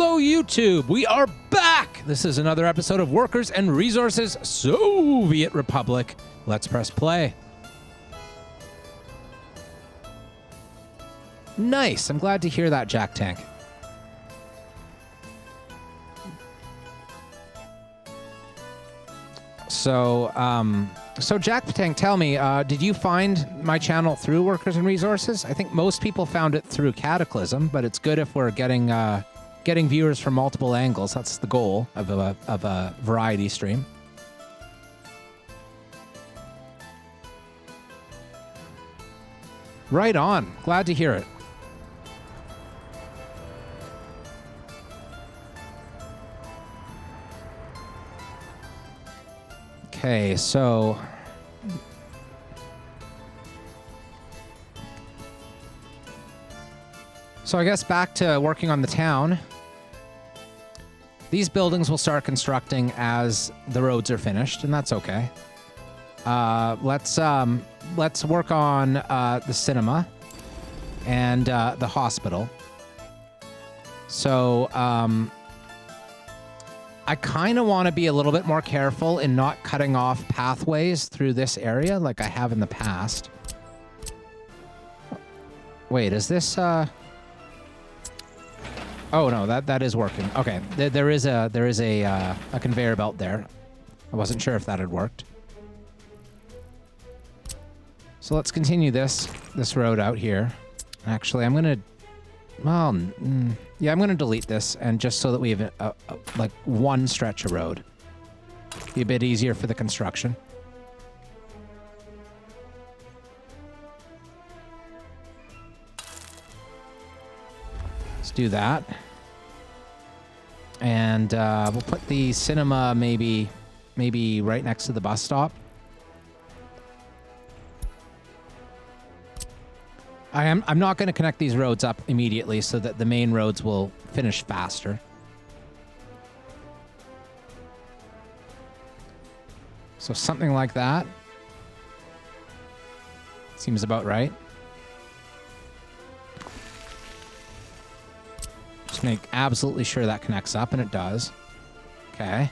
Hello, YouTube. We are back. This is another episode of Workers and Resources Soviet Republic. Let's press play. Nice. I'm glad to hear that, Jack Tank. So Jack Tank, tell me, did you find my channel through Workers and Resources? I think most people found it through Cataclysm, but it's good if we're getting viewers from multiple angles. That's the goal of a variety stream. Right on. Glad to hear it. Okay, so I guess back to working on the town. These buildings will start constructing as the roads are finished, and that's okay. Let's work on the cinema and the hospital. So I kind of want to be a little bit more careful in not cutting off pathways through this area like I have in the past. Wait, is this Oh no, that is working. Okay, there is a conveyor belt there. I wasn't sure if that had worked. So let's continue this road out here. Actually, I'm gonna, I'm gonna delete this, and just so that we have like one stretch of road, be a bit easier for the construction. Let's do that. And we'll put the cinema maybe right next to the bus stop. I'm not going to connect these roads up immediately so that the main roads will finish faster. So something like that. Seems about right. Just make absolutely sure that connects up, and it does. Okay.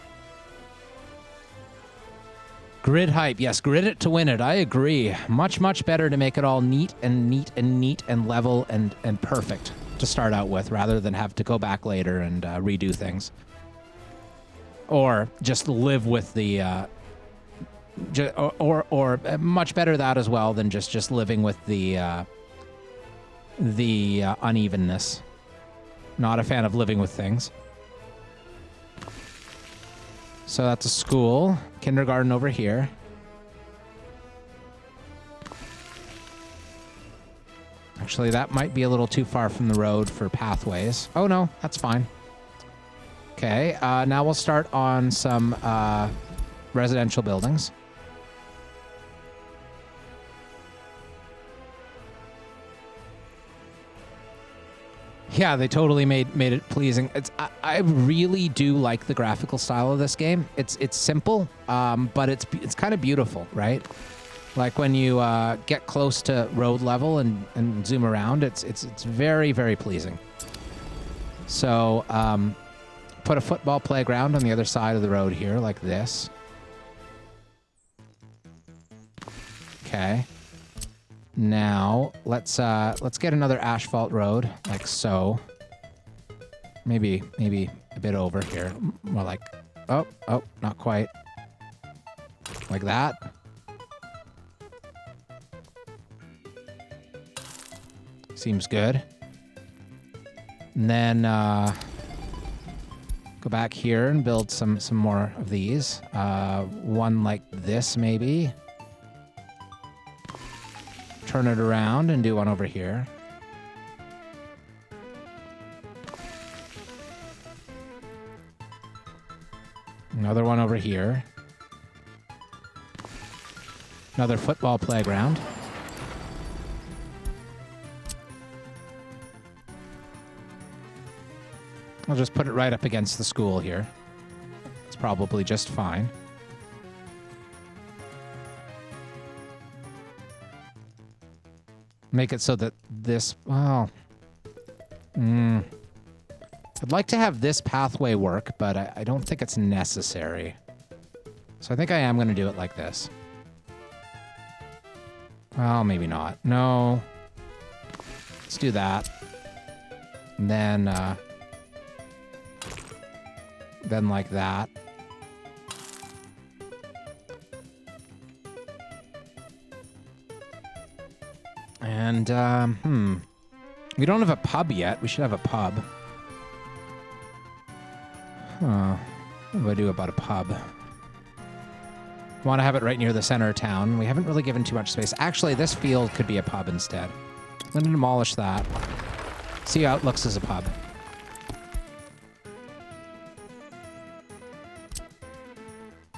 Grid hype. Yes, grid it to win it. I agree. Much, much better to make it all neat and level and perfect to start out with, rather than have to go back later and redo things. Or just live with the... or much better that as well than just living with the unevenness. Not a fan of living with things. So that's a school. Kindergarten over here. Actually, that might be a little too far from the road for pathways. Oh no, that's fine. Okay, now we'll start on some residential buildings. Yeah, they totally made it pleasing. I really do like the graphical style of this game. It's simple, but it's kind of beautiful, right? Like when you get close to road level and zoom around, it's very, very pleasing. So put a football playground on the other side of the road here, like this. Okay. Now, let's get another asphalt road, like so. Maybe a bit over here. More like, oh, not quite. Like that. Seems good. And then go back here and build some more of these. One like this, maybe. Turn it around and do one over here. Another one over here. Another football playground. I'll just put it right up against the school here. It's probably just fine. Make it so that this... well... I'd like to have this pathway work, but I don't think it's necessary. So I think I am going to do it like this. Well, maybe not. No. Let's do that. And then like that. And, we don't have a pub yet. We should have a pub. Huh. What do I do about a pub? Want to have it right near the center of town. We haven't really given too much space. Actually, this field could be a pub instead. I'm going to demolish that. See how it looks as a pub.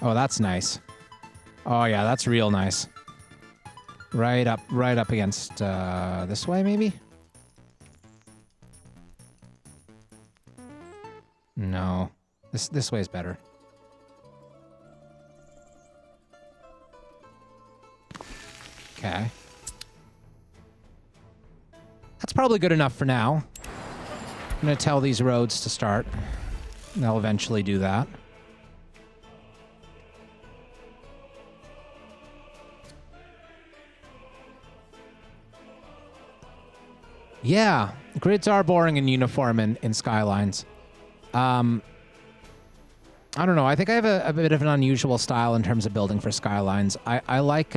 Oh, that's nice. Oh, yeah, that's real nice. Right up against this way, maybe? No. This way is better. Okay. That's probably good enough for now. I'm going to tell these roads to start. They'll eventually do that. Yeah, grids are boring and uniform in Skylines. I don't know. I think I have a bit of an unusual style in terms of building for Skylines. I like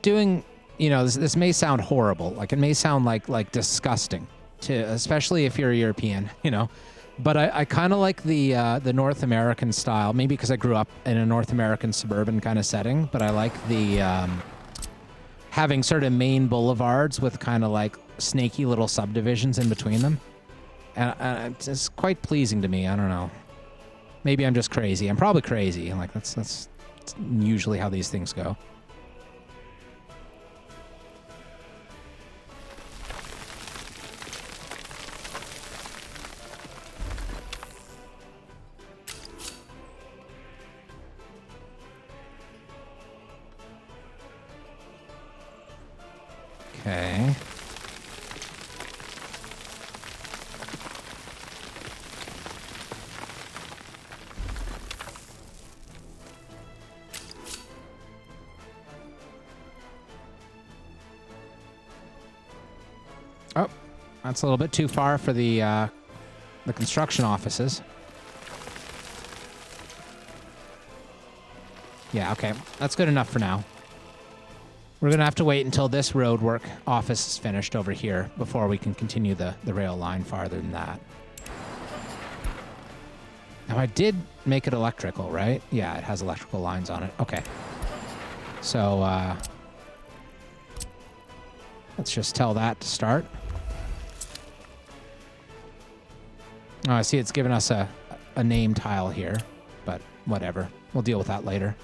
doing, you know, this may sound horrible. Like, it may sound like disgusting, especially if you're a European, you know. But I kind of like the North American style, maybe because I grew up in a North American suburban kind of setting. But I like the having sort of main boulevards with kind of like snaky little subdivisions in between them. And it's quite pleasing to me. I don't know. Maybe I'm just crazy. I'm probably crazy. Like, that's usually how these things go. Okay. Oh, that's a little bit too far for the construction offices. Yeah, okay. That's good enough for now. We're going to have to wait until this roadwork office is finished over here before we can continue the rail line farther than that. Now, I did make it electrical, right? Yeah, it has electrical lines on it. Okay. So, let's just tell that to start. Oh, I see it's given us a name tile here, but whatever. We'll deal with that later.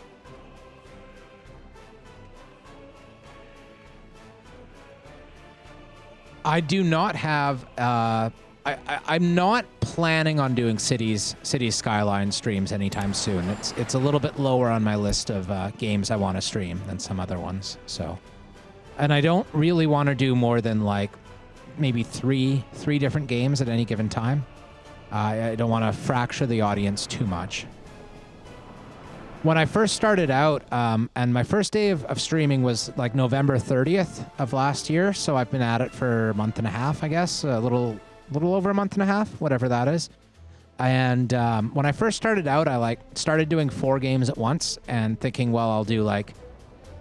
I do not have. I'm not planning on doing City Skyline streams anytime soon. It's a little bit lower on my list of games I want to stream than some other ones. So, and I don't really want to do more than like maybe three different games at any given time. I don't want to fracture the audience too much. When I first started out, and my first day of streaming was like November 30th of last year, so I've been at it for a month and a half, I guess, a little over a month and a half, whatever that is. And when I first started out, I like started doing 4 games at once and thinking, well, I'll do like,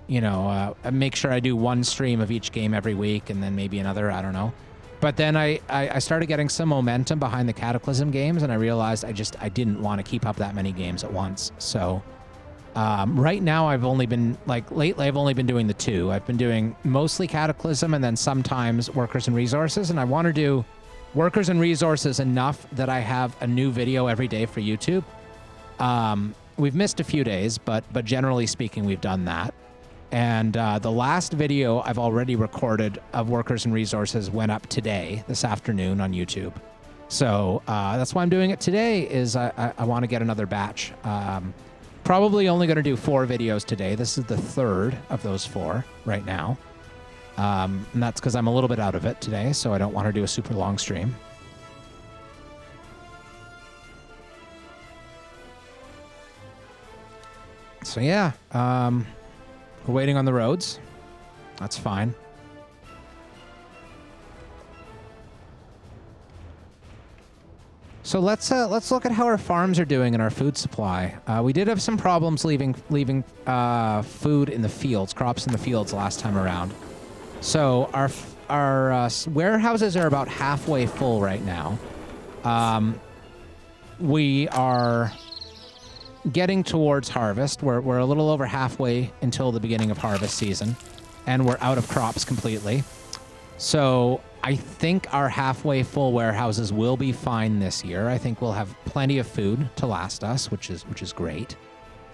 you know, make sure I do one stream of each game every week and then maybe another, I don't know. But then I started getting some momentum behind the Cataclysm games, and I realized I didn't want to keep up that many games at once. So right now I've only been, like, lately I've only been doing the 2. I've been doing mostly Cataclysm and then sometimes Workers and Resources, and I want to do Workers and Resources enough that I have a new video every day for YouTube. We've missed a few days, but generally speaking, we've done that. And the last video I've already recorded of Workers and Resources went up today, this afternoon on YouTube. So that's why I'm doing it today, is I want to get another batch. Probably only going to do 4 videos today. This is the 3rd of those 4 right now. And that's because I'm a little bit out of it today, so I don't want to do a super long stream. So yeah, we're waiting on the roads. That's fine. So let's look at how our farms are doing and our food supply. We did have some problems leaving food in the fields, crops in the fields last time around. So our warehouses are about halfway full right now. We are getting towards harvest. We're a little over halfway until the beginning of harvest season, and we're out of crops completely. So I think our halfway full warehouses will be fine this year. I think we'll have plenty of food to last us, which is great.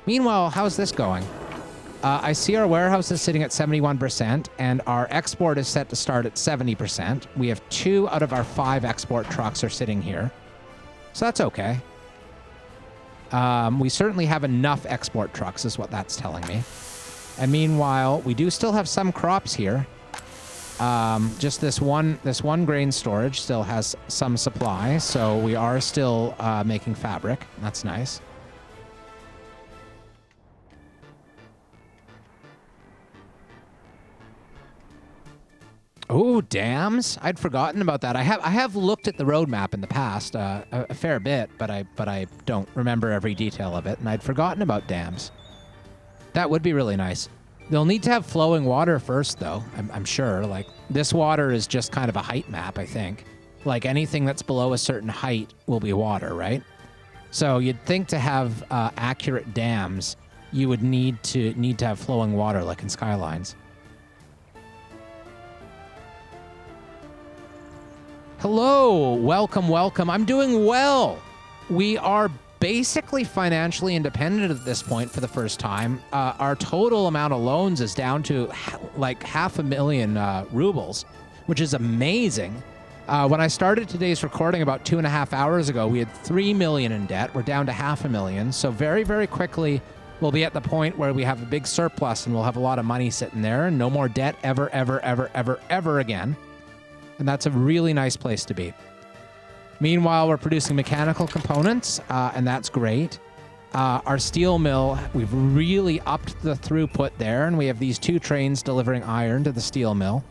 Meanwhile, how's this going? I see our warehouse is sitting at 71%, and our export is set to start at 70%. We have 2 out of our 5 export trucks are sitting here. So that's okay. We certainly have enough export trucks, is what that's telling me. And meanwhile, we do still have some crops here. Just this one grain storage still has some supply, so we are still making fabric. That's nice. Oh, dams! I'd forgotten about that. I have looked at the roadmap in the past a fair bit, but I don't remember every detail of it, and I'd forgotten about dams. That would be really nice. They'll need to have flowing water first, though, I'm sure. Like, this water is just kind of a height map, I think. Like, anything that's below a certain height will be water, right? So you'd think to have accurate dams, you would need to have flowing water, like in Skylines. Hello, welcome. I'm doing well. We are basically financially independent at this point for the first time. Our total amount of loans is down to like 500,000 rubles, which is amazing. When I started today's recording about 2.5 hours ago, we had 3 million in debt. We're down to 500,000. So very, very quickly, we'll be at the point where we have a big surplus and we'll have a lot of money sitting there and no more debt ever again. And that's a really nice place to be. Meanwhile, we're producing mechanical components, and that's great. Our steel mill, we've really upped the throughput there, and we have these 2 trains delivering iron to the steel mill.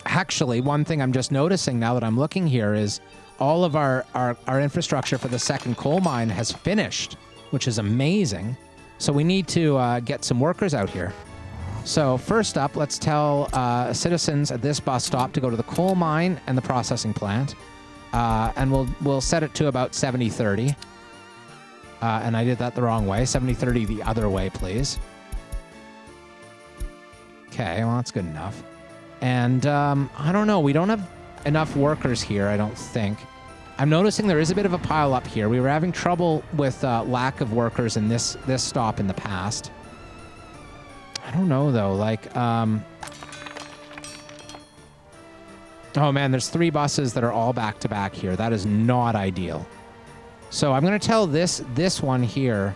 Actually, one thing I'm just noticing now that I'm looking here is all of our infrastructure for the second coal mine has finished, which is amazing. So we need to get some workers out here. So first up, let's tell citizens at this bus stop to go to the coal mine and the processing plant. And we'll set it to about 70-30. And I did that the wrong way. 70-30 the other way, please. Okay, well, that's good enough. And I don't know. We don't have enough workers here, I don't think. I'm noticing there is a bit of a pile up here. We were having trouble with lack of workers in this stop in the past. I don't know, though. Like, oh, man, there's 3 buses that are all back-to-back here. That is not ideal. So I'm going to tell this one here,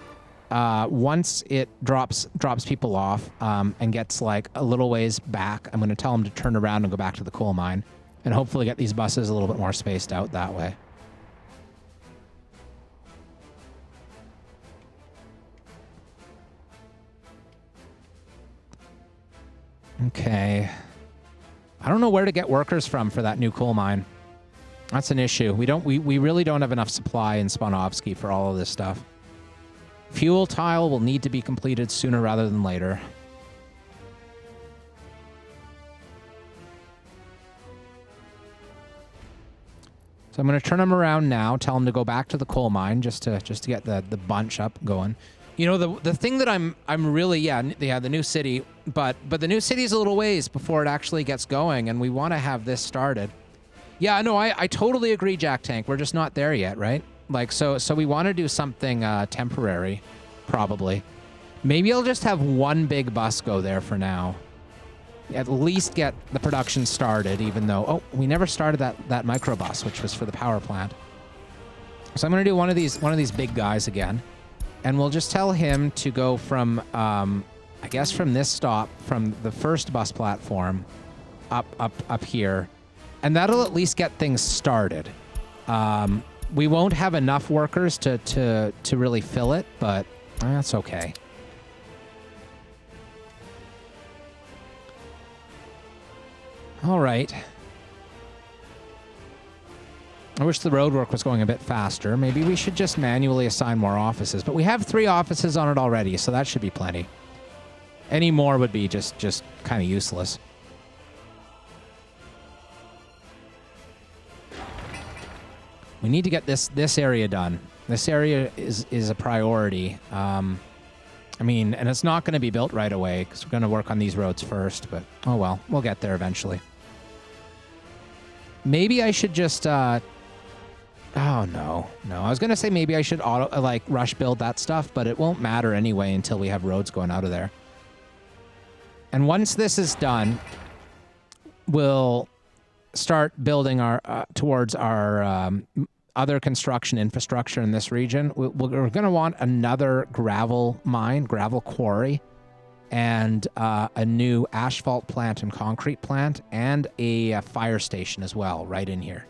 once it drops people off and gets, like, a little ways back, I'm going to tell them to turn around and go back to the coal mine and hopefully get these buses a little bit more spaced out that way. Okay. I don't know where to get workers from for that new coal mine. That's an issue. We really don't have enough supply in Spanovsky for all of this stuff. Fuel tile will need to be completed sooner rather than later. So I'm going to turn them around now, tell them to go back to the coal mine just to get the bunch up going. You know, the thing that I'm really, the new city, but the new city is a little ways before it actually gets going, and we want to have this started. Yeah, no, I totally agree, Jack Tank. We're just not there yet, right? Like, so we want to do something temporary, probably. Maybe I'll just have one big bus go there for now. At least get the production started, even though, oh, we never started that microbus, which was for the power plant. So I'm going to do one of these big guys again. And we'll just tell him to go from, I guess from this stop, from the first bus platform up here. And that'll at least get things started. We won't have enough workers to really fill it, but That's okay. All right. I wish the road work was going a bit faster. Maybe we should just manually assign more offices. But we have 3 offices on it already, so that should be plenty. Any more would be just kind of useless. We need to get this area done. This area is a priority. I mean, and it's not going to be built right away because we're going to work on these roads first. But oh well, we'll get there eventually. Maybe I should just. Oh no. I was going to say maybe I should rush build that stuff, but it won't matter anyway until we have roads going out of there. And once this is done, we'll start building our towards our other construction infrastructure in this region. We're going to want another gravel quarry, and a new asphalt plant and concrete plant, and a fire station as well, right in here.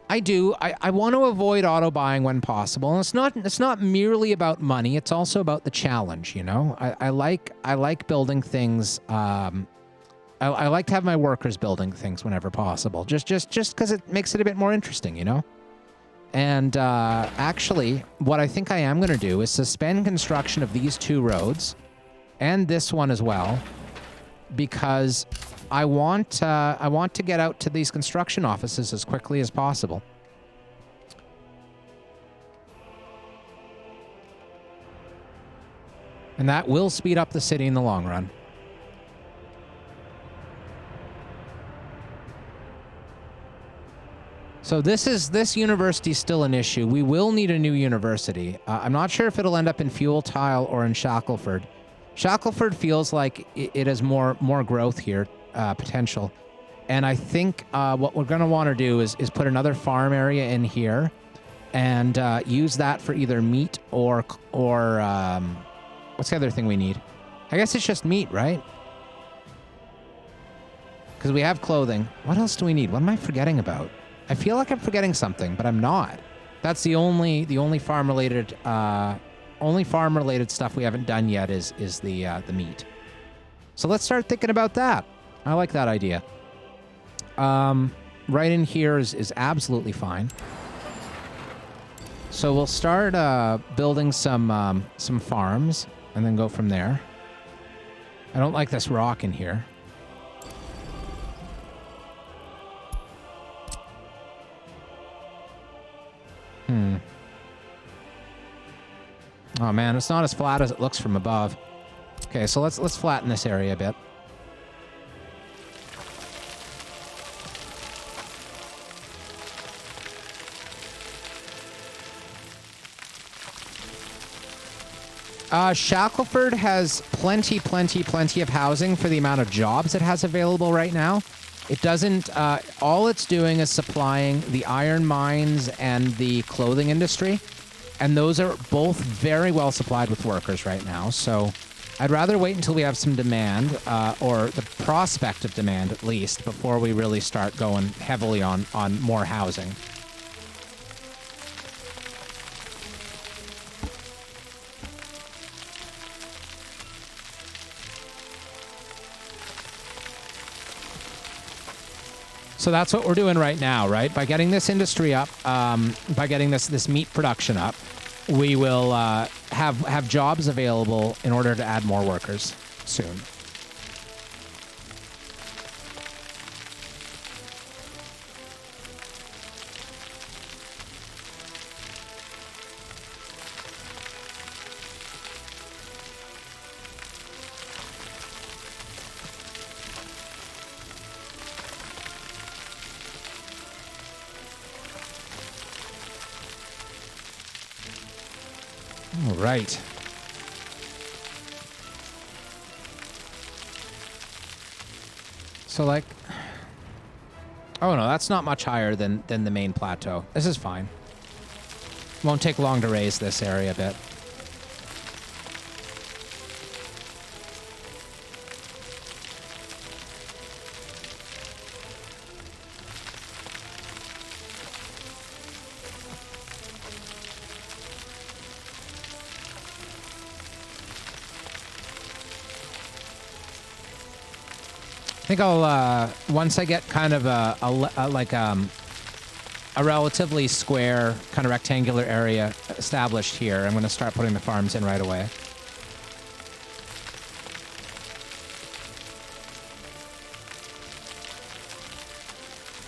I want to avoid auto buying when possible. And it's not merely about money. It's also about the challenge, you know? I like building things. I like to have my workers building things whenever possible. Just because it makes it a bit more interesting, you know? And actually, what I think I am going to do is suspend construction of these 2 roads and this one as well, because I want to get out to these construction offices as quickly as possible. And that will speed up the city in the long run. So this university is still an issue. We will need a new university. I'm not sure if it'll end up in Fuel Tile or in Shackleford. Shackleford feels like it has more growth here, potential. And I think what we're going to want to do is put another farm area in here and use that for either meat or what's the other thing we need? I guess it's just meat, right? Because we have clothing. What else do we need? What am I forgetting about? I feel like I'm forgetting something, but I'm not. That's the only farm related stuff we haven't done yet is the meat. So let's start thinking about that. I like that idea. Right in here is absolutely fine. So we'll start building some farms and then go from there. I don't like this rock in here. Oh man, it's not as flat as it looks from above. Okay, so let's flatten this area a bit. Shackleford has plenty of housing for the amount of jobs it has available right now. It doesn't, all it's doing is supplying the iron mines and the clothing industry. And those are both very well supplied with workers right now. So I'd rather wait until we have some demand, or the prospect of demand at least, before we really start going heavily on more housing. So that's what we're doing right now, right? By getting this industry up, by getting this meat production up, we will have jobs available in order to add more workers soon. All right. So like, oh no, that's not much higher than the main plateau. This is fine. Won't take long to raise this area a bit. I think I'll, once I get kind of a relatively square, kind of rectangular area established here, I'm going to start putting the farms in right away.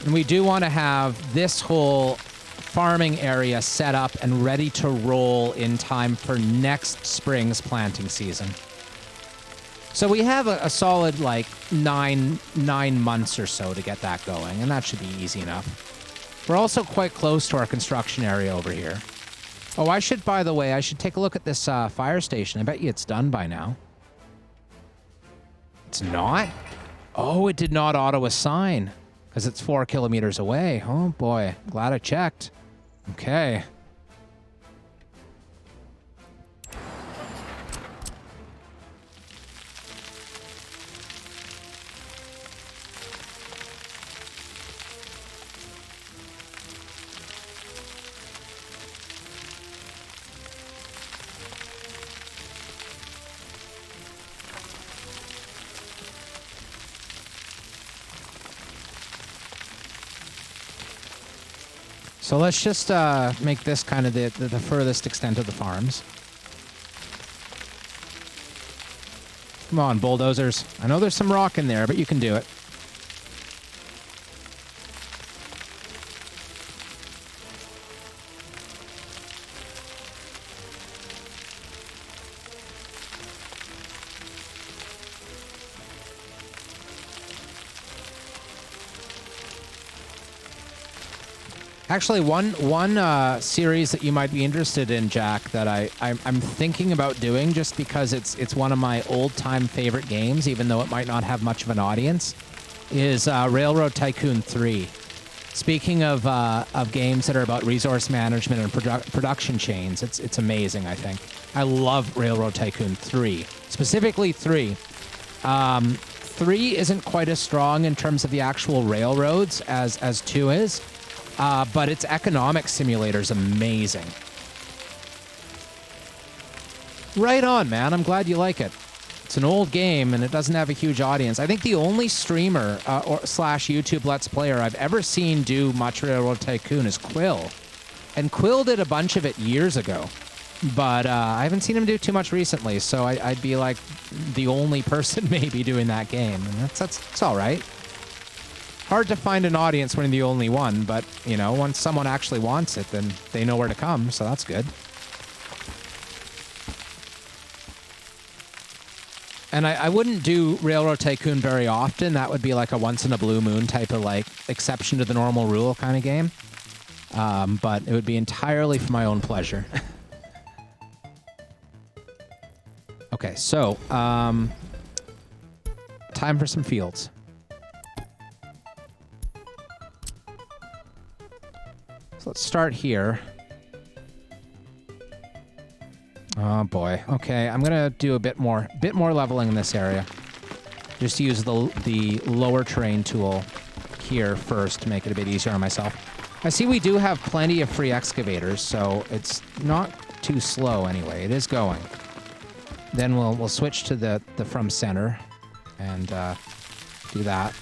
And we do want to have this whole farming area set up and ready to roll in time for next spring's planting season. So we have a solid, like, nine months or so to get that going, and that should be easy enough. We're also quite close to our construction area over here. Oh, by the way, I should take a look at this fire station. I bet you it's done by now. It's not? Oh, it did not auto-assign because it's 4 kilometers away. Oh, boy. Glad I checked. Okay. So let's just make this kind of the furthest extent of the farms. Come on, bulldozers. I know there's some rock in there, but you can do it. Actually, one series that you might be interested in, Jack, that I'm thinking about doing just because it's one of my old-time favorite games, even though it might not have much of an audience, is Railroad Tycoon 3. Speaking of games that are about resource management and production chains, it's amazing, I think. I love Railroad Tycoon 3, specifically 3. 3 isn't quite as strong in terms of the actual railroads as 2 is. But its economic simulator is amazing. Right on, man. I'm glad you like it. It's an old game, and it doesn't have a huge audience. I think the only streamer slash YouTube Let's Player I've ever seen do much Railroad Tycoon is Quill. And Quill did a bunch of it years ago. But I haven't seen him do too much recently, so I'd be like the only person maybe doing that game. And that's all right. Hard to find an audience when you're the only one, but, you know, once someone actually wants it, then they know where to come, so that's good. And I wouldn't do Railroad Tycoon very often. That would be like a once-in-a-blue-moon type of, like, exception to the normal rule kind of game. But it would be entirely for my own pleasure. Okay, so, time for some fields. So let's start here. Oh boy. Okay, I'm gonna do a bit more leveling in this area. Just use the lower terrain tool here first to make it a bit easier on myself. I see we do have plenty of free excavators, so it's not too slow anyway. It is going. Then we'll switch to the from center and do that.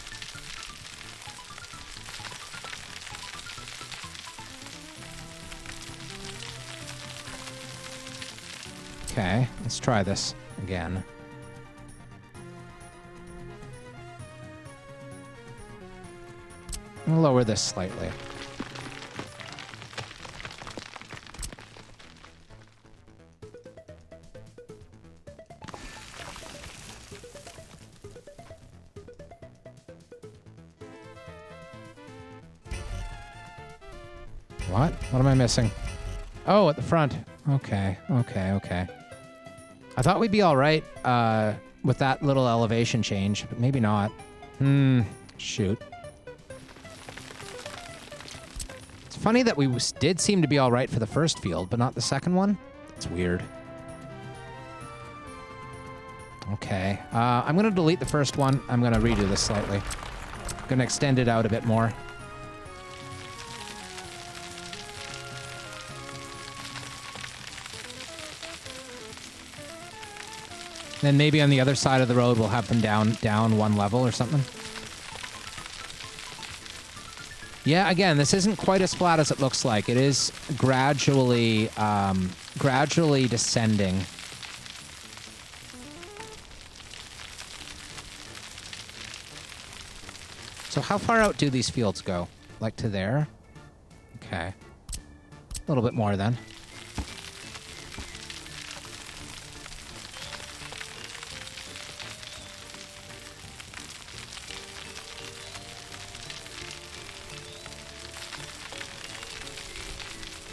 Okay, let's try this again. I'm gonna lower this slightly. What? What am I missing? Oh, at the front. Okay. I thought we'd be all right with that little elevation change, but maybe not. Shoot. It's funny that we did seem to be all right for the first field, but not the second one. It's weird. Okay. I'm going to delete the first one. I'm going to redo this slightly. I'm going to extend it out a bit more. Then maybe on the other side of the road, we'll have them down one level or something. Yeah, again, this isn't quite as flat as it looks like. It is gradually descending. So how far out do these fields go? Like to there? Okay. A little bit more then.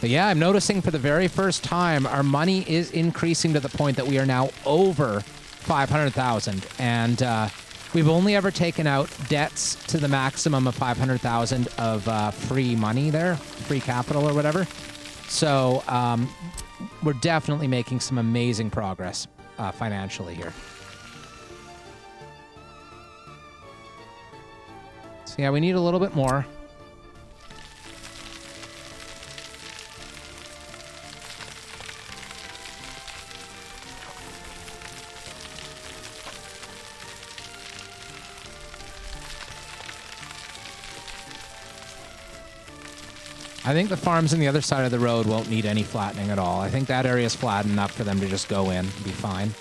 But yeah, I'm noticing for the very first time, our money is increasing to the point that we are now over 500,000. And we've only ever taken out debts to the maximum of 500,000 of free money there, free capital or whatever. So we're definitely making some amazing progress financially here. So yeah, we need a little bit more. I think the farms on the other side of the road won't need any flattening at all. I think that area is flat enough for them to just go in and be fine.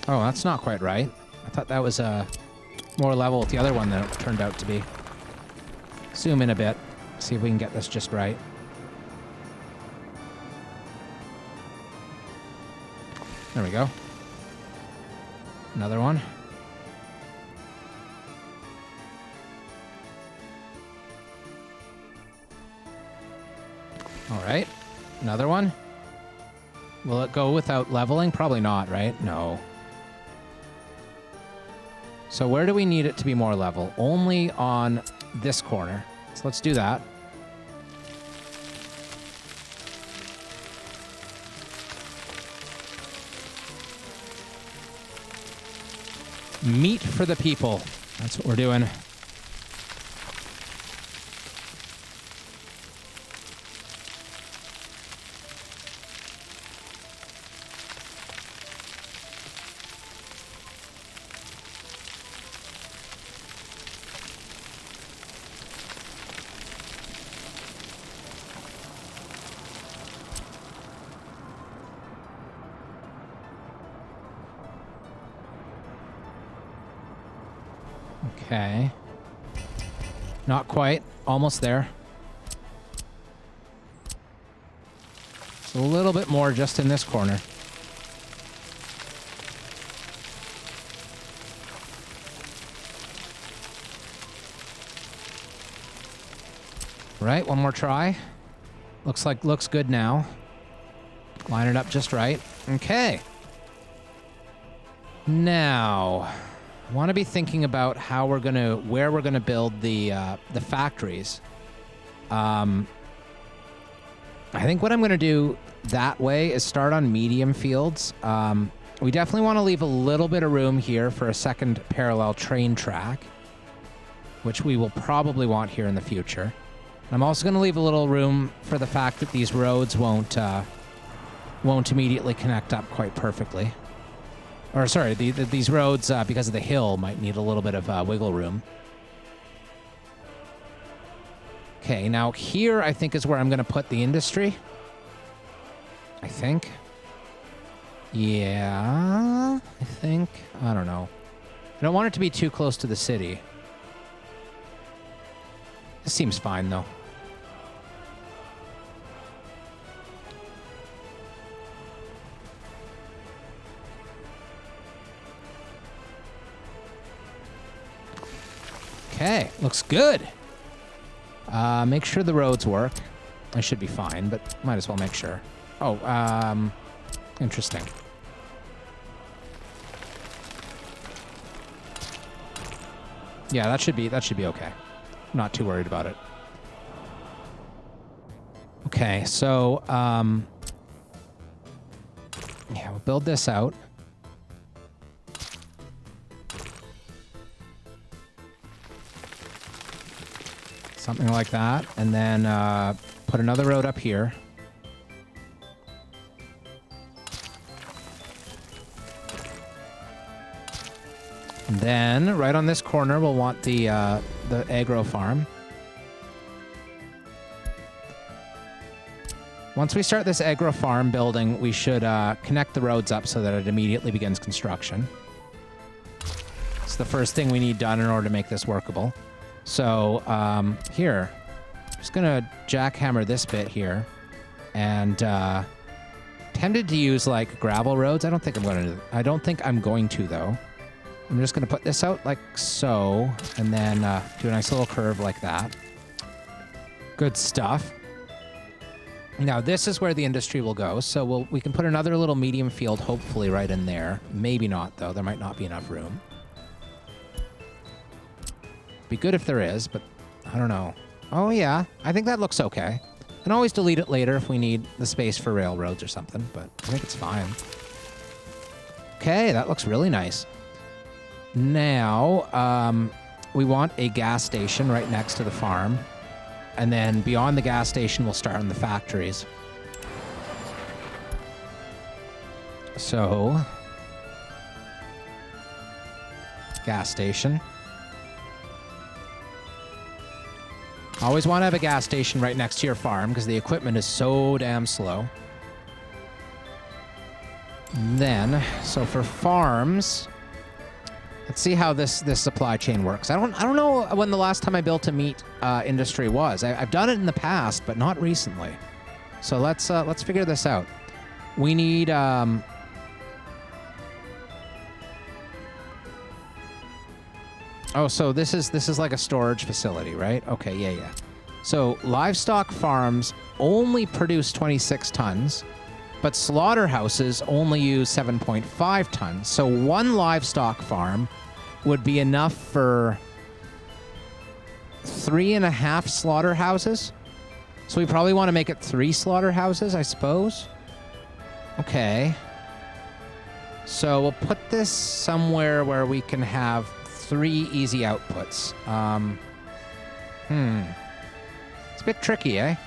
Oh, that's not quite right. I thought that was more level with the other one than it turned out to be. Zoom in a bit, see if we can get this just right. There we go. Another one. All right. Another one. Will it go without leveling? Probably not, right? No. So where do we need it to be more level? Only on this corner. So let's do that. Meat for the people. That's what we're doing. Okay. Not quite. Almost there. So a little bit more just in this corner. Right, one more try. Looks good now. Line it up just right. Okay. Now, I want to be thinking about where we're gonna build the factories. I think what I'm gonna do that way is start on medium fields. We definitely want to leave a little bit of room here for a second parallel train track, which we will probably want here in the future. I'm also going to leave a little room for the fact that these roads won't immediately connect up quite perfectly. Or sorry, these roads, because of the hill, might need a little bit of wiggle room. Okay, now here I think is where I'm going to put the industry. I think. Yeah, I think. I don't know. I don't want it to be too close to the city. This seems fine, though. Okay, looks good. Make sure the roads work. I should be fine, but might as well make sure. Oh, interesting. Yeah, that should be okay. I'm not too worried about it. Okay, so yeah, we'll build this out. Something like that. And then put another road up here. And then right on this corner, we'll want the agro farm. Once we start this agro farm building, we should connect the roads up so that it immediately begins construction. It's the first thing we need done in order to make this workable. So here, I'm just gonna jackhammer this bit here, and tempted to use like gravel roads. I don't think I'm going to though. I'm just gonna put this out like so, and then do a nice little curve like that. Good stuff. Now this is where the industry will go. So we can put another little medium field, hopefully right in there. Maybe not though. There might not be enough room. Be good if there is, but I don't know. Oh yeah, I think that looks okay. Can always delete it later if we need the space for railroads or something, but I think it's fine. Okay, that looks really nice. Now, we want a gas station right next to the farm. And then beyond the gas station, we'll start on the factories. So, gas station. Always want to have a gas station right next to your farm because the equipment is so damn slow. And then, so for farms, let's see how this supply chain works. I don't know when the last time I built a meat industry was. I've done it in the past, but not recently. So let's figure this out. We need oh, so this is like a storage facility, right? Okay, yeah. So livestock farms only produce 26 tons, but slaughterhouses only use 7.5 tons. So one livestock farm would be enough for 3.5 slaughterhouses. So we probably want to make it 3 slaughterhouses, I suppose. Okay. So we'll put this somewhere where we can have 3 easy outputs. It's a bit tricky, eh? A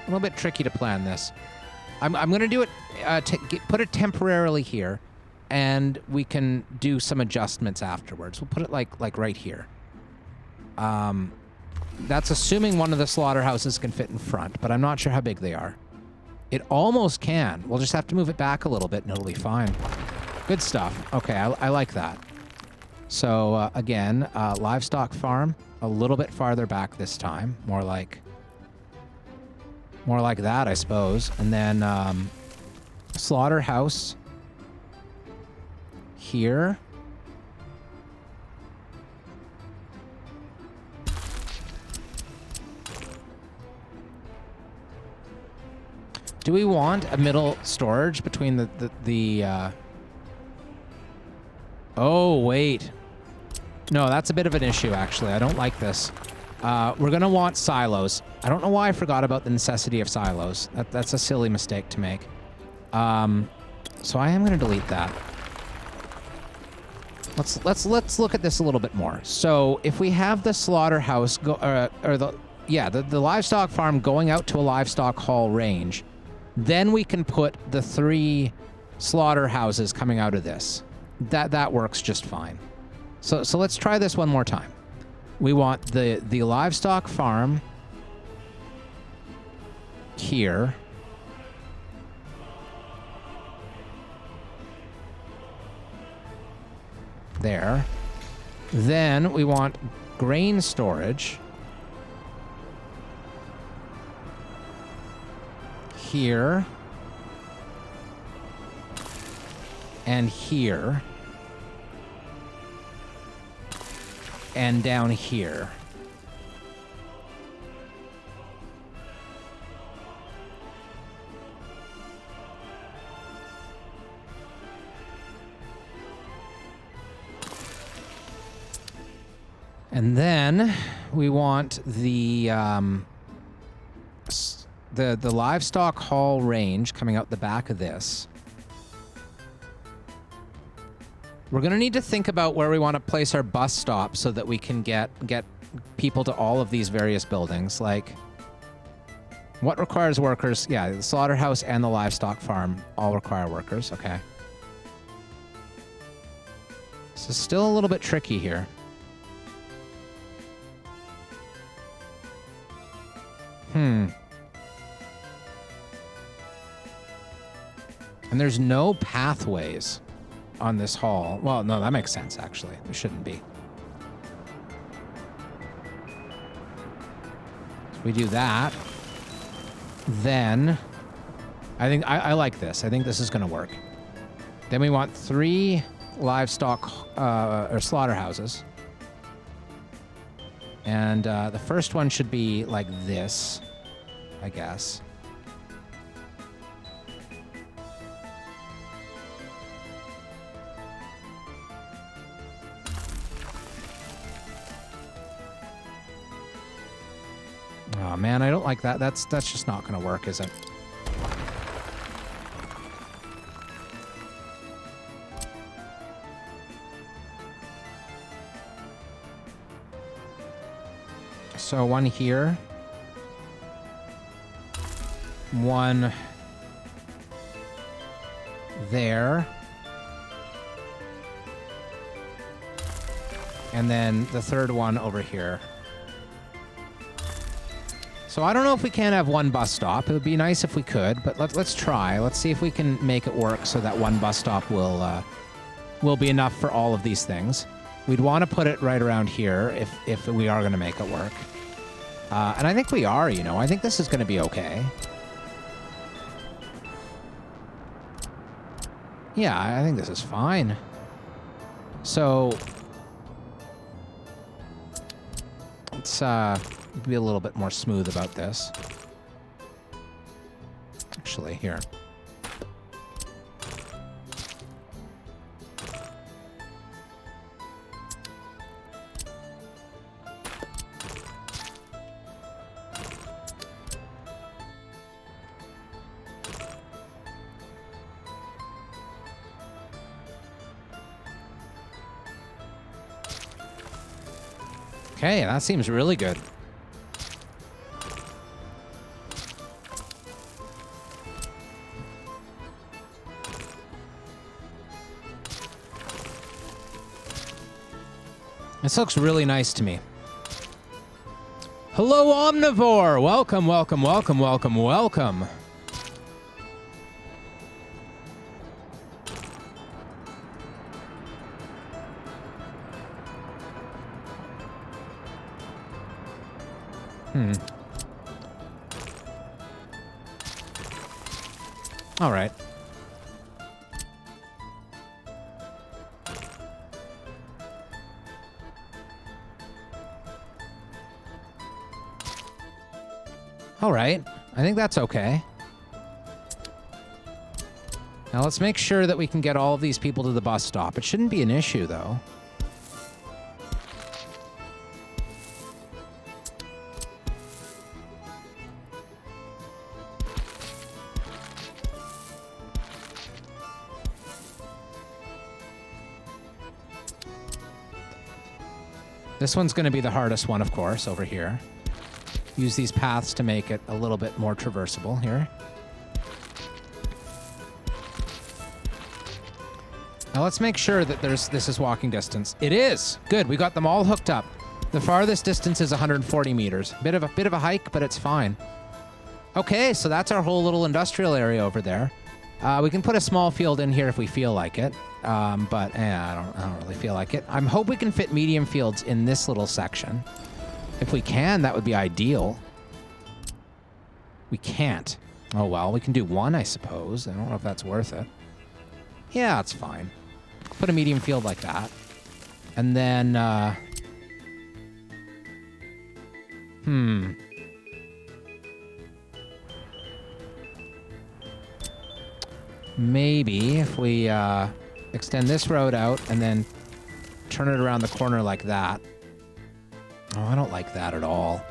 little bit tricky to plan this. I'm going to do it, put it temporarily here, and we can do some adjustments afterwards. We'll put it like right here. That's assuming one of the slaughterhouses can fit in front, but I'm not sure how big they are. It almost can. We'll just have to move it back a little bit and it'll be fine. Good stuff. Okay, I like that. So again, livestock farm, a little bit farther back this time. More like that, I suppose. And then slaughterhouse here. Do we want a middle storage between the Oh, wait. No, that's a bit of an issue, actually. I don't like this. We're going to want silos. I don't know why I forgot about the necessity of silos. That's a silly mistake to make. So I am going to delete that. Let's look at this a little bit more. So if we have the slaughterhouse the livestock farm going out to a livestock haul range, then we can put the 3 slaughterhouses coming out of this. That works just fine. So let's try this one more time. We want the livestock farm here. There. Then we want grain storage here and here and down here. And then we want the livestock haul range coming out the back of this. We're going to need to think about where we want to place our bus stop so that we can get people to all of these various buildings. Like, what requires workers? Yeah, the slaughterhouse and the livestock farm all require workers. Okay. This is still a little bit tricky here. And there's no pathways on this hall. Well, no, that makes sense, actually. There shouldn't be. So we do that. Then, I think I like this. I think this is going to work. Then we want 3 livestock or slaughterhouses. And the first one should be like this, I guess. Oh man, I don't like that. That's just not going to work, is it? So one here. One there. And then the third one over here. So I don't know if we can have one bus stop. It would be nice if we could, but let's try. Let's see if we can make it work so that one bus stop will be enough for all of these things. We'd want to put it right around here if we are going to make it work. And I think we are, you know. I think this is going to be okay. Yeah, I think this is fine. So let's be a little bit more smooth about this. Actually, here. Okay, that seems really good. This looks really nice to me. Hello, Omnivore! Welcome, welcome, welcome, welcome, welcome. All right. All right. I think that's okay. Now let's make sure that we can get all of these people to the bus stop. It shouldn't be an issue, though. This one's going to be the hardest one, of course, over here. Use these paths to make it a little bit more traversable here. Now let's make sure that this is walking distance. It is! Good, we got them all hooked up. The farthest distance is 140 meters. Bit of a hike, but it's fine. Okay, so that's our whole little industrial area over there. We can put a small field in here if we feel like it. But I don't really feel like it. I hope we can fit medium fields in this little section. If we can, that would be ideal. We can't. Oh, well, we can do one, I suppose. I don't know if that's worth it. Yeah, it's fine. Put a medium field like that. And then, maybe if we, extend this road out and then turn it around the corner like that. Oh, I don't like that at all.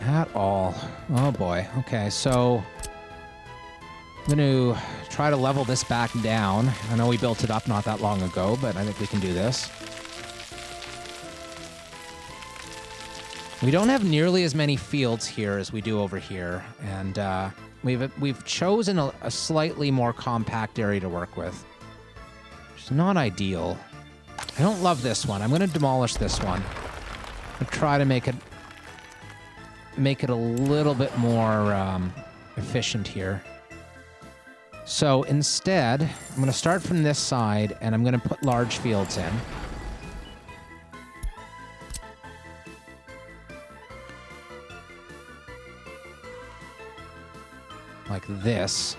At all. Oh boy. Okay, so I'm going to try to level this back down. I know we built it up not that long ago, but I think we can do this. We don't have nearly as many fields here as we do over here, and we've chosen a slightly more compact area to work with, which is not ideal. I don't love this one. I'm going to demolish this one. I'll try to make it a little bit more efficient here. So instead, I'm going to start from this side, and I'm going to put large fields in. Like this.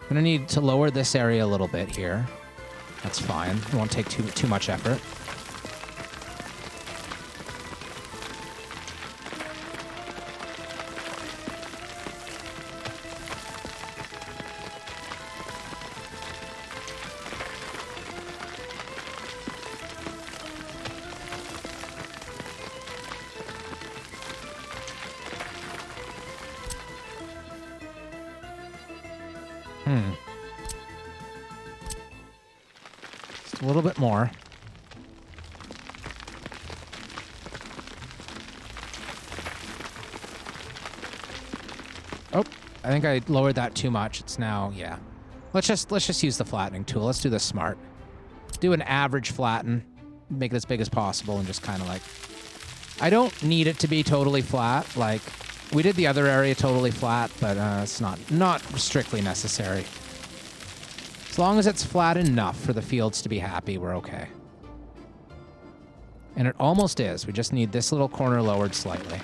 I'm going to need to lower this area a little bit here. That's fine. It won't take too much effort. Just a little bit more. Oh, I think I lowered that too much. It's now, yeah. Let's just use the flattening tool. Let's do this smart. Do an average flatten, make it as big as possible, and just kind of like... I don't need it to be totally flat. Like, we did the other area totally flat, but it's not strictly necessary. As long as it's flat enough for the fields to be happy, we're okay. And it almost is. We just need this little corner lowered slightly.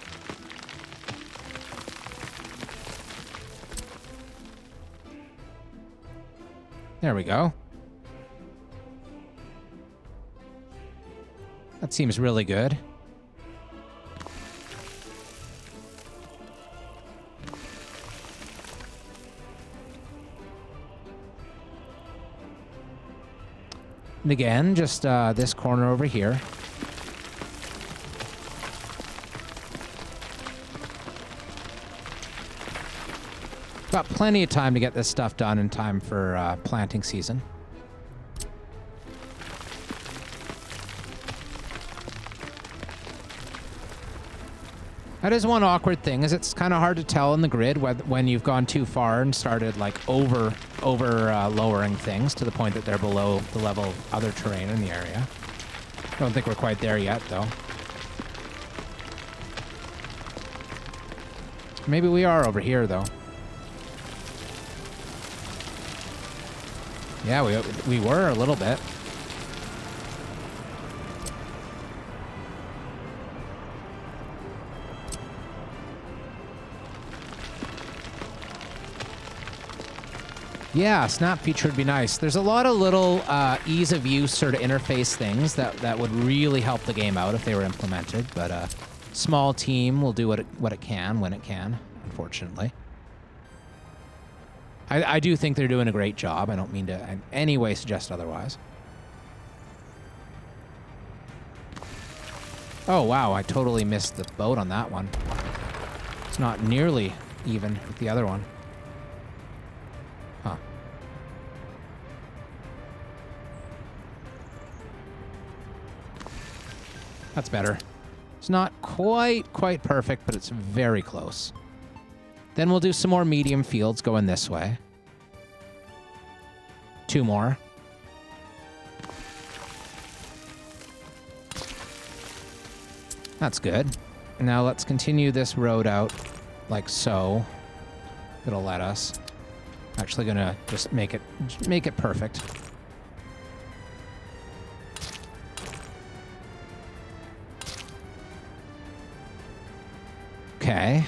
There we go. That seems really good. And again, just this corner over here. Got plenty of time to get this stuff done in time for planting season. That is one awkward thing, is it's kind of hard to tell in the grid when you've gone too far and started like over lowering things to the point that they're below the level of other terrain in the area. Don't think we're quite there yet, though. Maybe we are over here, though. Yeah, we were a little bit. Yeah, snap feature would be nice. There's a lot of little ease of use sort of interface things that would really help the game out if they were implemented, but a small team will do what it can when it can, unfortunately. I do think they're doing a great job. I don't mean to in any way suggest otherwise. Oh, wow, I totally missed the boat on that one. It's not nearly even with the other one. Huh. That's better. It's not quite perfect, but it's very close. Then we'll do some more medium fields going this way. 2 more. That's good. Now let's continue this road out like so. It'll let us. Actually gonna just make it perfect. Okay.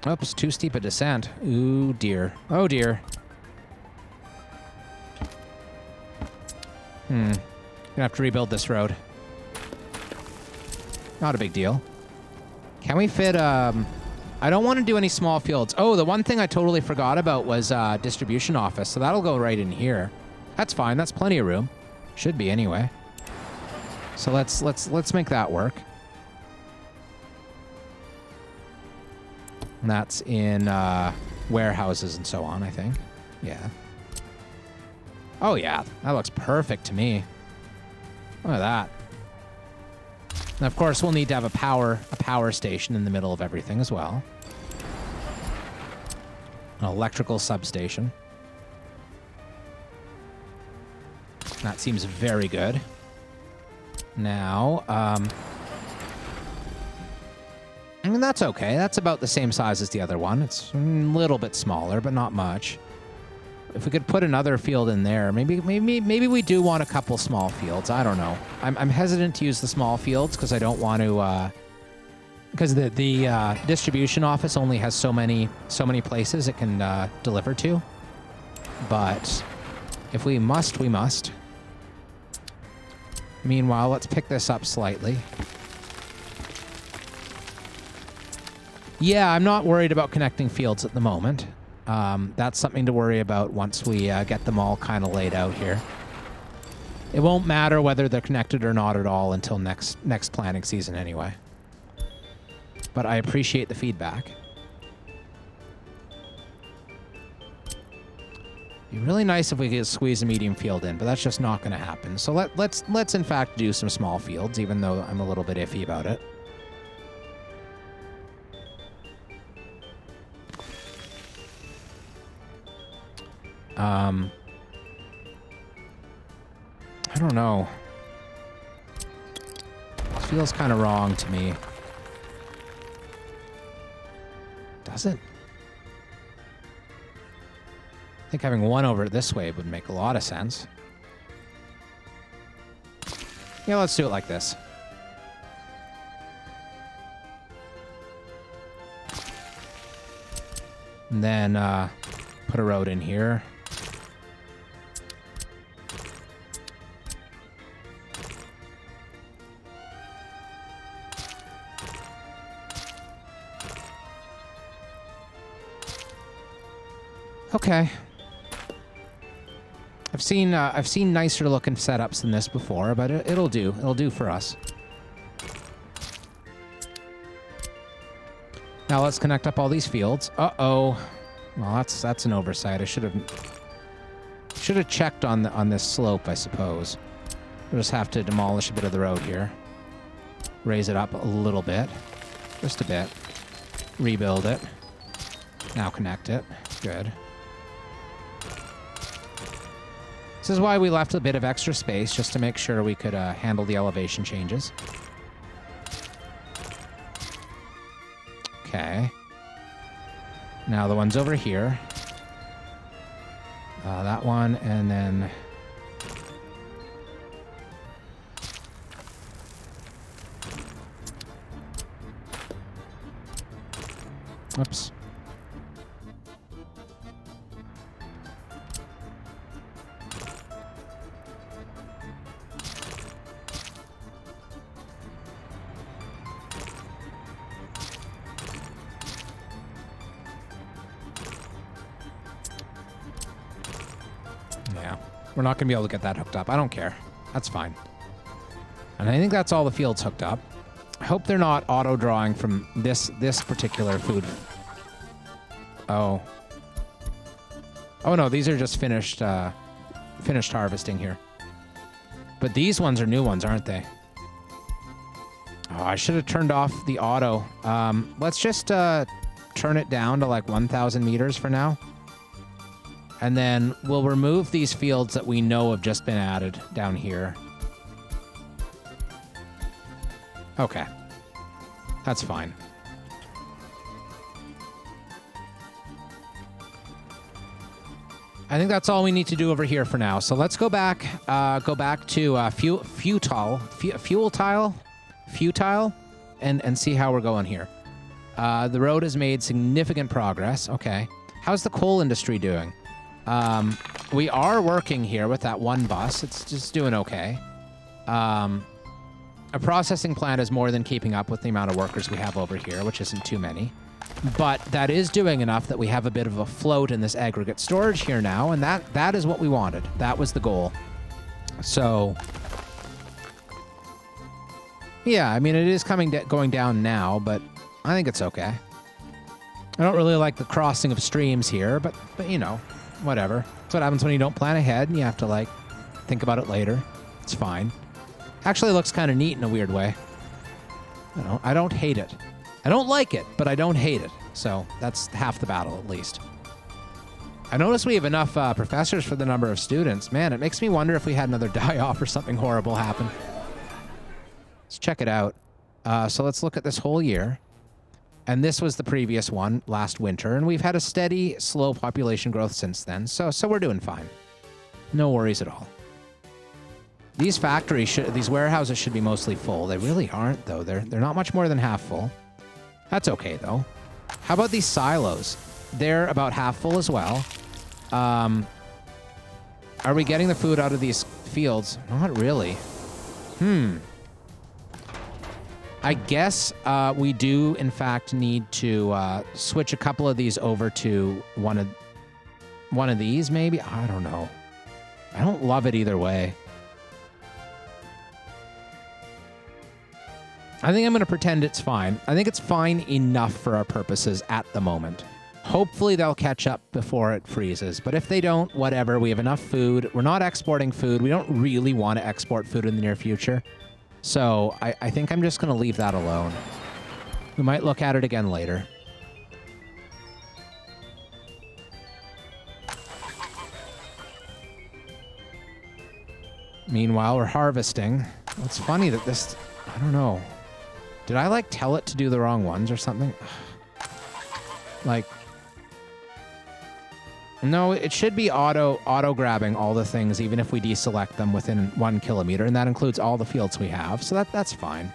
Oops, too steep a descent. Ooh, dear. Oh, dear. Gonna have to rebuild this road. Not a big deal. Can we fit, I don't want to do any small fields. Oh, the one thing I totally forgot about was distribution office, so that'll go right in here. That's fine. That's plenty of room. Should be anyway. So let's make that work. And that's in warehouses and so on, I think. Yeah. Oh, yeah. That looks perfect to me. Look at that. And of course, we'll need to have a power station in the middle of everything as well. An electrical substation. That seems very good. Now, I mean, that's okay. That's about the same size as the other one. It's a little bit smaller, but not much. If we could put another field in there, maybe we do want a couple small fields. I don't know. I'm hesitant to use the small fields because I don't want to, because the distribution office only has so many places it can deliver to. But if we must, we must. Meanwhile, let's pick this up slightly. Yeah, I'm not worried about connecting fields at the moment. That's something to worry about once we get them all kind of laid out here. It won't matter whether they're connected or not at all until next planting season anyway. But I appreciate the feedback. Be really nice if we could squeeze a medium field in, but that's just not going to happen. So let's in fact do some small fields, even though I'm a little bit iffy about it. I don't know. It feels kind of wrong to me. Does it? I think having one over this way would make a lot of sense. Yeah, let's do it like this. And then put a road in here. Okay. I've seen nicer looking setups than this before, but it'll do. It'll do for us. Now let's connect up all these fields. Uh-oh. Well, that's an oversight. I should have checked on this slope, I suppose. We'll just have to demolish a bit of the road here. Raise it up a little bit. Just a bit. Rebuild it. Now connect it. Good. This is why we left a bit of extra space, just to make sure we could handle the elevation changes. Okay. Now the ones over here. That one, and then... Oops. We're not going to be able to get that hooked up. I don't care. That's fine. And I think that's all the fields hooked up. I hope they're not auto-drawing from this particular food. Oh. Oh, no. These are just finished harvesting here. But these ones are new ones, aren't they? Oh, I should have turned off the auto. Let's just turn it down to like 1,000 meters for now. And then we'll remove these fields that we know have just been added down here. Okay. That's fine. I think that's all we need to do over here for now. So let's go back to futile, and see how we're going here. The road has made significant progress. Okay. How's the coal industry doing? We are working here with that one bus. It's just doing okay. A processing plant is more than keeping up with the amount of workers we have over here, which isn't too many. But that is doing enough that we have a bit of a float in this aggregate storage here now, and that is what we wanted. That was the goal. So, yeah, I mean, it is going down now, but I think it's okay. I don't really like the crossing of streams here, but you know, whatever. That's what happens when you don't plan ahead and you have to, like, think about it later. It's fine. Actually, it looks kind of neat in a weird way. I don't hate it. I don't like it, but I don't hate it. So that's half the battle, at least. I notice we have enough professors for the number of students. Man, it makes me wonder if we had another die-off or something horrible happen. Let's check it out. So let's look at this whole year. And this was the previous one, last winter. And we've had a steady, slow population growth since then. So we're doing fine. No worries at all. These factories, these warehouses should be mostly full. They really aren't, though. They're not much more than half full. That's okay, though. How about these silos? They're about half full as well. Are we getting the food out of these fields? Not really. I guess we do, in fact, need to switch a couple of these over to one of these, maybe? I don't know. I don't love it either way. I think I'm going to pretend it's fine. I think it's fine enough for our purposes at the moment. Hopefully they'll catch up before it freezes. But if they don't, whatever. We have enough food. We're not exporting food. We don't really want to export food in the near future. So I think I'm just going to leave that alone. We might look at it again later. Meanwhile, we're harvesting. It's funny that this... I don't know. Did I, like, tell it to do the wrong ones or something? Like... No, it should be auto-grabbing all the things, even if we deselect them within 1 kilometer, and that includes all the fields we have, so that's fine.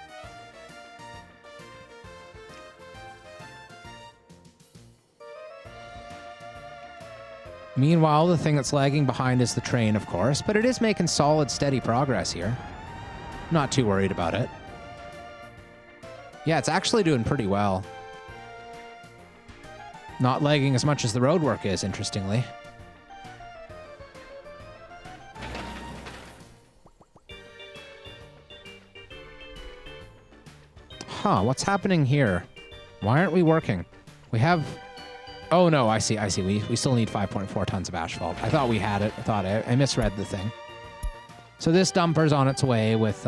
Meanwhile, the thing that's lagging behind is the train, of course, but it is making solid, steady progress here. Not too worried about it. Yeah, it's actually doing pretty well. Not lagging as much as the roadwork is, interestingly. Huh, what's happening here? Why aren't we working? We have... Oh, no, I see. We still need 5.4 tons of asphalt. I thought we had it. I misread the thing. So this dumper's on its way with...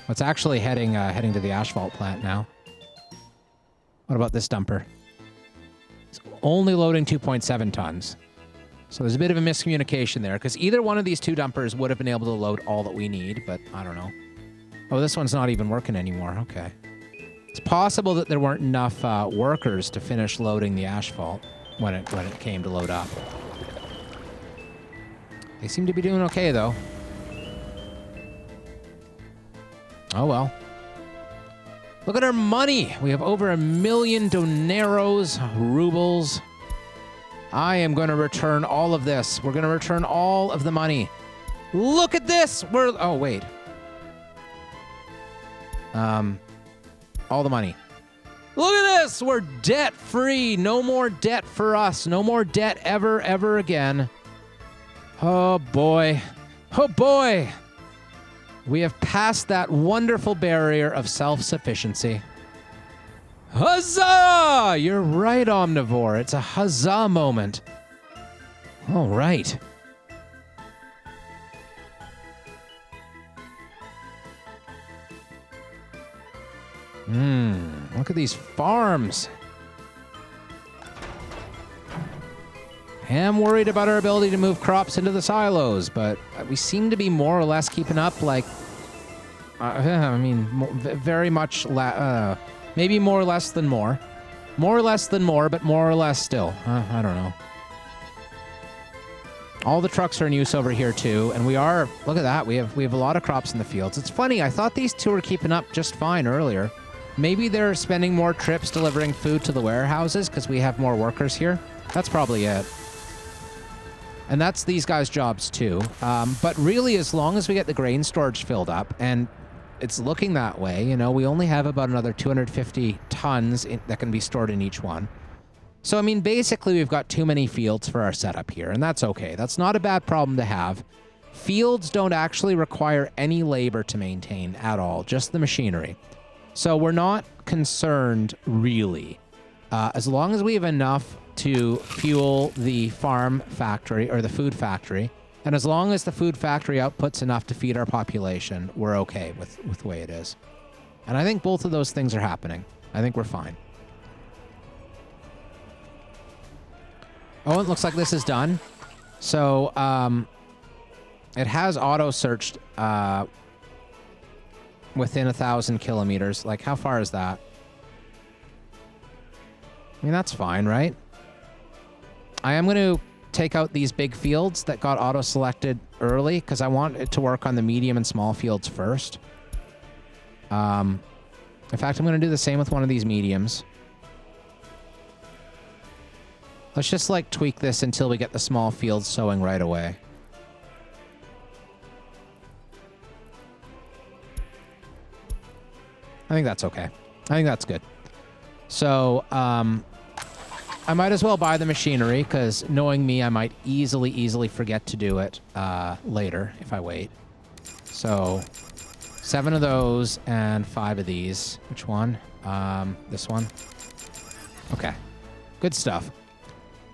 It's actually heading to the asphalt plant now. What about this dumper? It's only loading 2.7 tons. So there's a bit of a miscommunication there, because either one of these two dumpers would have been able to load all that we need, but I don't know. Oh, this one's not even working anymore. Okay. It's possible that there weren't enough workers to finish loading the asphalt when it came to load up. They seem to be doing okay, though. Oh, well. Look at our money. We have over 1 million dineros, rubles. I am going to return all of this. We're going to return all of the money. Look at this. Oh, wait. All the money. Look at this. We're debt-free. No more debt for us. No more debt ever again. Oh, boy. Oh, boy. We have passed that wonderful barrier of self-sufficiency. Huzzah! You're right, Omnivore. It's a huzzah moment. All right. Look at these farms. I am worried about our ability to move crops into the silos, but we seem to be more or less keeping up, like... I mean, very much... maybe more or less than more. More or less than more, but more or less still. I don't know. All the trucks are in use over here, too, and we are... Look at that. We have a lot of crops in the fields. It's funny. I thought these two were keeping up just fine earlier. Maybe they're spending more trips delivering food to the warehouses because we have more workers here. That's probably it. And that's these guys' jobs, too. But really, as long as we get the grain storage filled up, and it's looking that way, you know, we only have about another 250 tons that can be stored in each one. So, I mean, basically, we've got too many fields for our setup here, and that's okay. That's not a bad problem to have. Fields don't actually require any labor to maintain at all, just the machinery. So we're not concerned, really, As long as we have enough to fuel the farm factory or the food factory, and as long as the food factory outputs enough to feed our population, we're okay with the way it is. And I think both of those things are happening. I think we're fine. Oh, it looks like this is done. So, it has auto-searched within 1,000 kilometers. Like, how far is that? I mean, that's fine, right? I am going to take out these big fields that got auto-selected early because I want it to work on the medium and small fields first. In fact, I'm going to do the same with one of these mediums. Let's just, like, tweak this until we get the small fields sowing right away. I think that's okay. I think that's good. So, I might as well buy the machinery, because knowing me, I might easily forget to do it later if I wait. So, 7 of those and 5 of these. Which one? This one. Okay. Good stuff.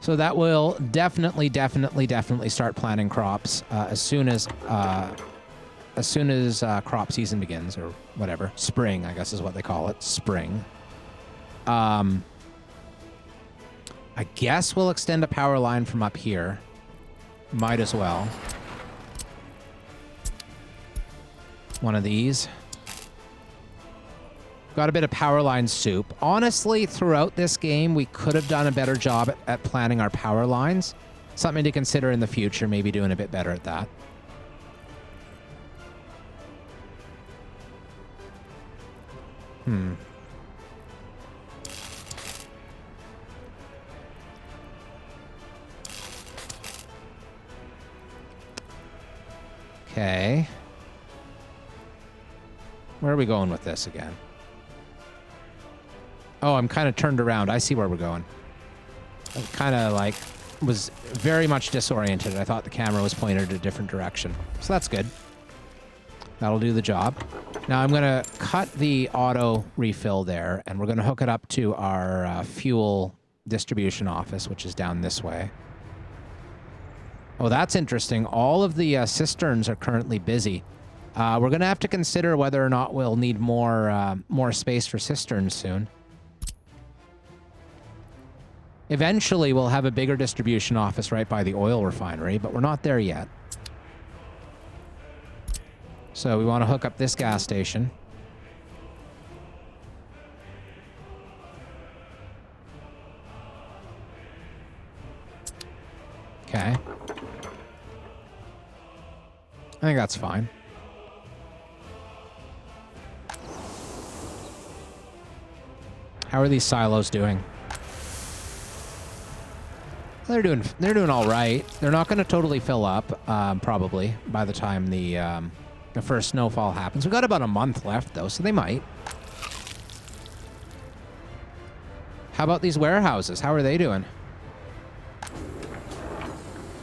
So that will definitely start planting crops as soon as crop season begins, or whatever. Spring, I guess is what they call it. Spring. I guess we'll extend a power line from up here. Might as well. One of these. Got a bit of power line soup. Honestly, throughout this game, we could have done a better job at planning our power lines. Something to consider in the future, maybe doing a bit better at that. Okay. Where are we going with this again? Oh, I'm kind of turned around. I see where we're going. I kind of, like, was very much disoriented. I thought the camera was pointed a different direction. So that's good. That'll do the job. Now I'm going to cut the auto refill there, and we're going to hook it up to our fuel distribution office, which is down this way. Oh, that's interesting. All of the cisterns are currently busy. We're going to have to consider whether or not we'll need more space for cisterns soon. Eventually, we'll have a bigger distribution office right by the oil refinery, but we're not there yet. So we want to hook up this gas station. Okay. I think that's fine. How are these silos doing? They're doing all right. They're not going to totally fill up, probably, by the time the first snowfall happens. We've got about a month left, though, so they might. How about these warehouses? How are they doing?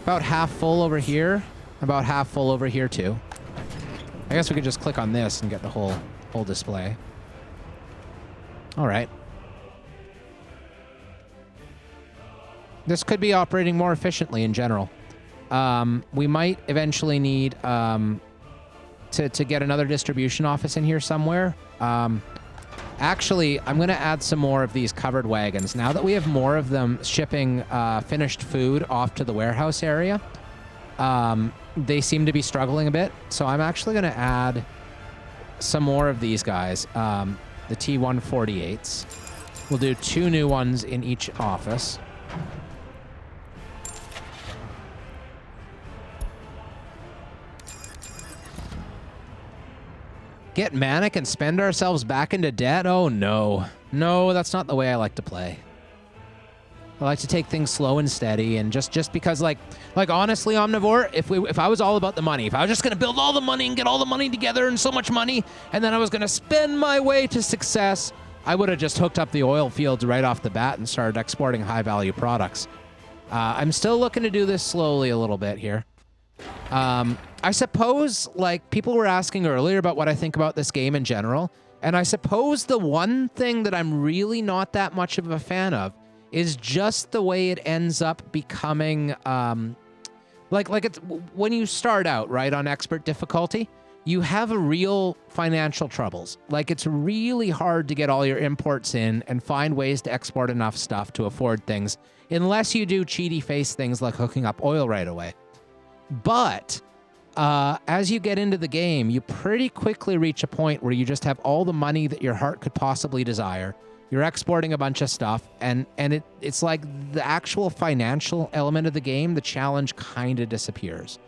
About half full over here. About half full over here, too. I guess we could just click on this and get the whole display. All right. This could be operating more efficiently in general. We might eventually need to get another distribution office in here somewhere. Actually, I'm going to add some more of these covered wagons. Now that we have more of them shipping finished food off to the warehouse area, they seem to be struggling a bit. So I'm actually going to add some more of these guys, the T148s. We'll do 2 new ones in each office. Get manic and spend ourselves back into debt? Oh, no. No, that's not the way I like to play. I like to take things slow and steady, and just because, like honestly, Omnivore, if I was all about the money, if I was just going to build all the money and get all the money together and so much money, and then I was going to spend my way to success, I would have just hooked up the oil fields right off the bat and started exporting high-value products. I'm still looking to do this slowly a little bit here. I suppose, like, people were asking earlier about what I think about this game in general. And I suppose the one thing that I'm really not that much of a fan of is just the way it ends up becoming, like it's when you start out, right, on expert difficulty, you have a real financial troubles. Like, it's really hard to get all your imports in and find ways to export enough stuff to afford things, unless you do cheaty face things like hooking up oil right away. But as you get into the game, you pretty quickly reach a point where you just have all the money that your heart could possibly desire. You're exporting a bunch of stuff, and it's like the actual financial element of the game, the challenge kind of disappears.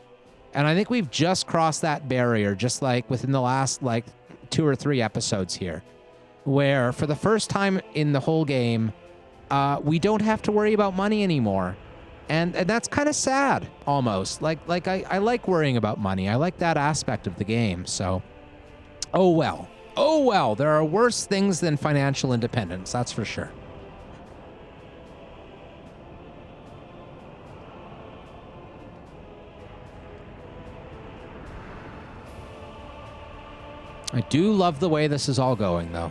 And I think we've just crossed that barrier, just like within the last like 2 or 3 episodes here, where for the first time in the whole game, we don't have to worry about money anymore. And that's kind of sad, almost. Like I like worrying about money. I like that aspect of the game. So, oh well, there are worse things than financial independence, that's for sure. I do love the way this is all going, though.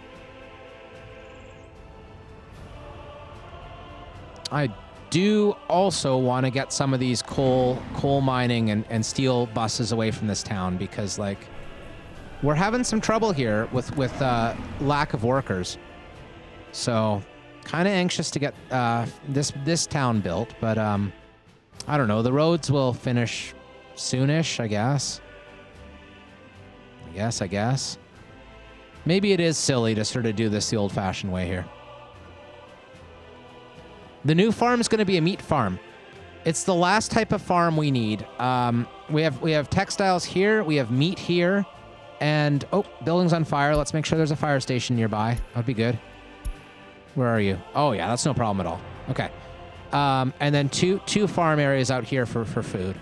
I do also want to get some of these coal mining and steel buses away from this town, because, like, we're having some trouble here with lack of workers. So, kind of anxious to get this town built, but I don't know. The roads will finish soonish, I guess. I guess. Maybe it is silly to sort of do this the old-fashioned way here. The new farm's going to be a meat farm. It's the last type of farm we need. We have textiles here. We have meat here. And, oh, building's on fire. Let's make sure there's a fire station nearby. That'd be good. Where are you? Oh, yeah, that's no problem at all. Okay. And then two farm areas out here for food.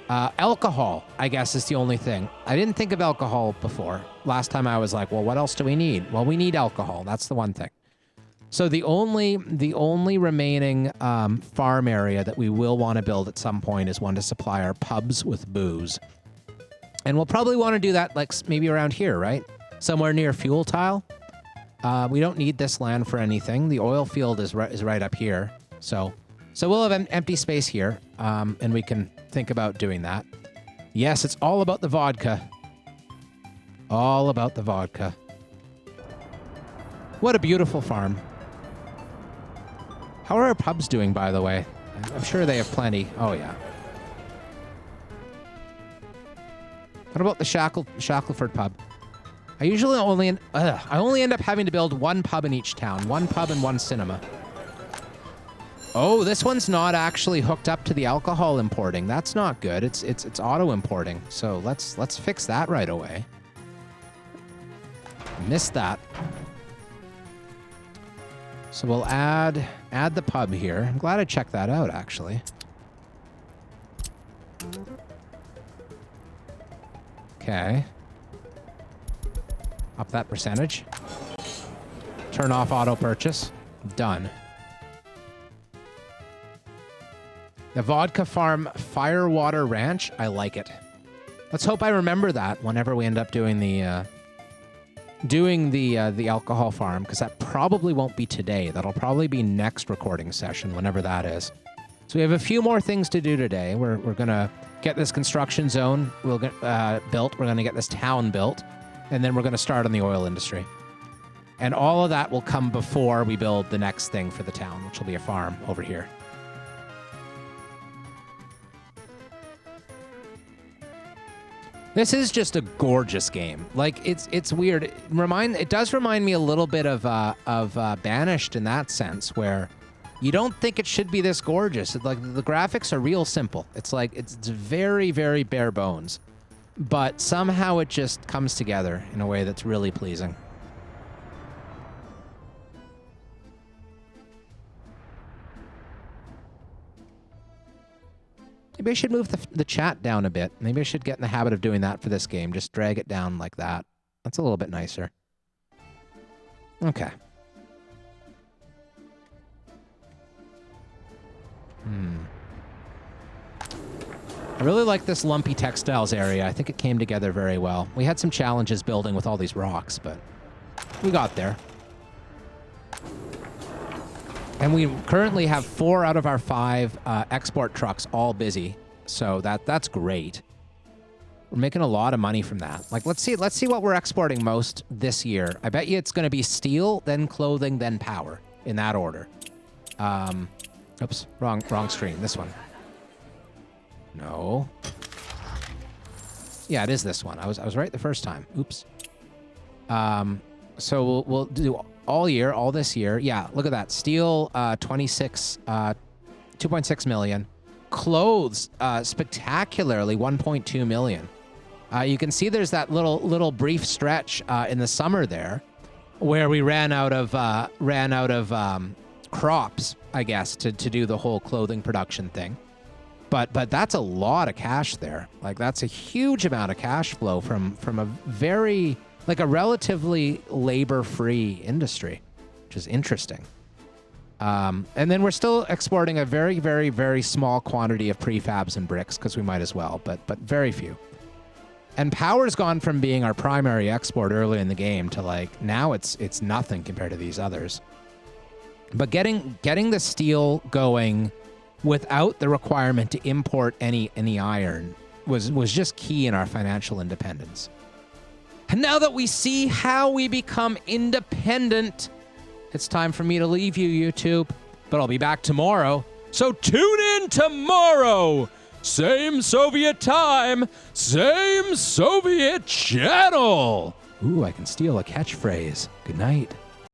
Alcohol, I guess, is the only thing. I didn't think of alcohol before. Last time I was like, well, what else do we need? Well, we need alcohol. That's the one thing. So the only remaining farm area that we will want to build at some point is one to supply our pubs with booze. And we'll probably want to do that like maybe around here, right? Somewhere near fuel tile. We don't need this land for anything. The oil field is right up here. So we'll have an empty space here, and we can think about doing that. Yes, it's all about the vodka. All about the vodka. What a beautiful farm. How are our pubs doing, by the way? I'm sure they have plenty. Oh, yeah. What about the Shackleford pub? I usually only end up having to build one pub in each town. One pub and one cinema. Oh, this one's not actually hooked up to the alcohol importing. That's not good. It's auto importing. So let's fix that right away. Missed that. So we'll add the pub here. I'm glad I checked that out, actually. Okay. Up that percentage. Turn off auto purchase. Done. The Vodka Farm Firewater Ranch. I like it. Let's hope I remember that whenever we end up doing the alcohol farm, because that probably won't be today. That'll probably be next recording session, whenever that is. So we have a few more things to do today. We're gonna get this construction zone built. We're gonna get this town built, and then we're gonna start on the oil industry. And all of that will come before we build the next thing for the town, which will be a farm over here. This is just a gorgeous game. Like, it's weird. It does remind me a little bit of Banished in that sense, where you don't think it should be this gorgeous. Like, the graphics are real simple. It's like it's very, very bare bones, but somehow it just comes together in a way that's really pleasing. Maybe I should move the chat down a bit. Maybe I should get in the habit of doing that for this game. Just drag it down like that. That's a little bit nicer. Okay. I really like this lumpy textiles area. I think it came together very well. We had some challenges building with all these rocks, but we got there. And we currently have 4 out of our 5 export trucks all busy. So that's great. We're making a lot of money from that. Like, let's see what we're exporting most this year. I bet you it's going to be steel, then clothing, then power, in that order. Oops, wrong screen. This one. No. Yeah, it is this one. I was right the first time. Oops. So we'll do all this year. Yeah, look at that. Steel, 2.6 million. Clothes, spectacularly 1.2 million. You can see there's that little brief stretch in the summer there, where we ran out of crops, I guess, to do the whole clothing production thing. But that's a lot of cash there. Like, that's a huge amount of cash flow from a very, like, a relatively labor-free industry, which is interesting. And then we're still exporting a very, very, very small quantity of prefabs and bricks, because we might as well, but very few. And power's gone from being our primary export early in the game to, like, now it's nothing compared to these others. But getting the steel going without the requirement to import any iron was just key in our financial independence. And now that we see how we become independent, it's time for me to leave you, YouTube. But I'll be back tomorrow. So tune in tomorrow. Same Soviet time, same Soviet channel. Ooh, I can steal a catchphrase. Good night.